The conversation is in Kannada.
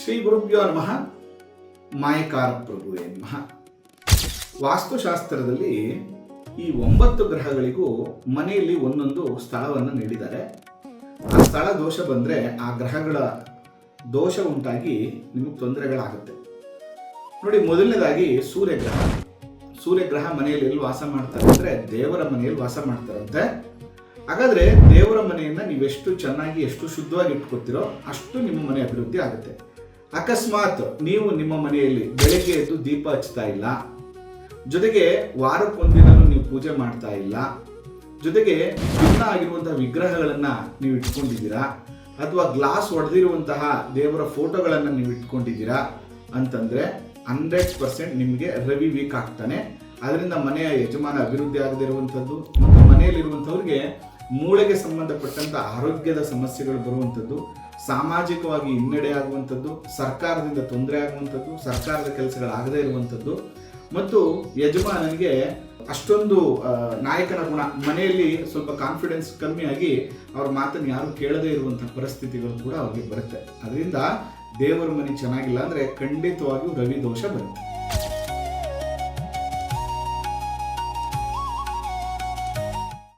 ಶ್ರೀ ಗುರುಭ್ಯೋ ನಮಃ. ಮಾಯಕಾರ ಪ್ರಭುವೇ ನಮಃ. ವಾಸ್ತುಶಾಸ್ತ್ರದಲ್ಲಿ ಈ 9 ಗ್ರಹಗಳಿಗೂ ಮನೆಯಲ್ಲಿ ಒಂದೊಂದು ಸ್ಥಳವನ್ನು ನೀಡಿದ್ದಾರೆ. ಆ ಸ್ಥಳ ದೋಷ ಬಂದರೆ ಆ ಗ್ರಹಗಳ ದೋಷ ಉಂಟಾಗಿ ನಿಮಗೆ ತೊಂದರೆಗಳಾಗುತ್ತೆ. ನೋಡಿ, ಮೊದಲನೇದಾಗಿ ಸೂರ್ಯಗ್ರಹ ಮನೆಯಲ್ಲಿ ಎಲ್ಲಿ ವಾಸ ಮಾಡ್ತಾರೆ ಅಂದರೆ ದೇವರ ಮನೆಯಲ್ಲಿ ವಾಸ ಮಾಡ್ತಾರಂತೆ. ಹಾಗಾದರೆ ದೇವರ ಮನೆಯನ್ನು ನೀವೆಷ್ಟು ಚೆನ್ನಾಗಿ ಎಷ್ಟು ಶುದ್ಧವಾಗಿ ಇಟ್ಕೊತೀರೋ ಅಷ್ಟು ನಿಮ್ಮ ಮನೆ ಅಭಿವೃದ್ಧಿ ಆಗುತ್ತೆ. ಅಕಸ್ಮಾತ್ ನೀವು ನಿಮ್ಮ ಮನೆಯಲ್ಲಿ ಬೆಳಗ್ಗೆ ಎದ್ದು ದೀಪ ಹಚ್ತಾ ಇಲ್ಲ, ಜೊತೆಗೆ ವಾರಕ್ಕೊಂದಿನೂ ನೀವು ಪೂಜೆ ಮಾಡ್ತಾ ಇಲ್ಲ, ಜೊತೆಗೆ ಭಿನ್ನ ಆಗಿರುವಂತಹ ವಿಗ್ರಹಗಳನ್ನು ನೀವು ಇಟ್ಕೊಂಡಿದ್ದೀರಾ, ಅಥವಾ ಗ್ಲಾಸ್ ಹೊಡೆದಿರುವಂತಹ ದೇವರ ಫೋಟೋಗಳನ್ನು ನೀವು ಇಟ್ಕೊಂಡಿದ್ದೀರಾ ಅಂತಂದರೆ 100% ನಿಮಗೆ ರವಿ ವೀಕ್ ಆಗ್ತಾನೆ. ಅದರಿಂದ ಮನೆಯ ಯಜಮಾನ ಅಭಿವೃದ್ಧಿ ಆಗದೇ ಇರುವಂಥದ್ದು ಮತ್ತು ಮನೆಯಲ್ಲಿರುವಂಥವ್ರಿಗೆ ಮೂಳೆಗೆ ಸಂಬಂಧಪಟ್ಟಂಥ ಆರೋಗ್ಯದ ಸಮಸ್ಯೆಗಳು ಬರುವಂಥದ್ದು, ಸಾಮಾಜಿಕವಾಗಿ ಹಿನ್ನಡೆ ಆಗುವಂಥದ್ದು, ಸರ್ಕಾರದಿಂದ ತೊಂದರೆ ಆಗುವಂಥದ್ದು, ಸರ್ಕಾರದ ಕೆಲಸಗಳಾಗದೇ ಇರುವಂಥದ್ದು ಮತ್ತು ಯಜಮಾನನಿಗೆ ಅಷ್ಟೊಂದು ನಾಯಕನ ಗುಣ, ಮನೆಯಲ್ಲಿ ಸ್ವಲ್ಪ ಕಾನ್ಫಿಡೆನ್ಸ್ ಕಮ್ಮಿಯಾಗಿ ಅವ್ರ ಮಾತನ್ನು ಯಾರು ಕೇಳದೇ ಇರುವಂಥ ಪರಿಸ್ಥಿತಿಗಳು ಕೂಡ ಅವ್ರಿಗೆ ಬರುತ್ತೆ. ಅದರಿಂದ ದೇವರ ಮನೆ ಚೆನ್ನಾಗಿಲ್ಲ ಅಂದರೆ ಖಂಡಿತವಾಗಿಯೂ ರವಿ ದೋಷ ಬರುತ್ತೆ.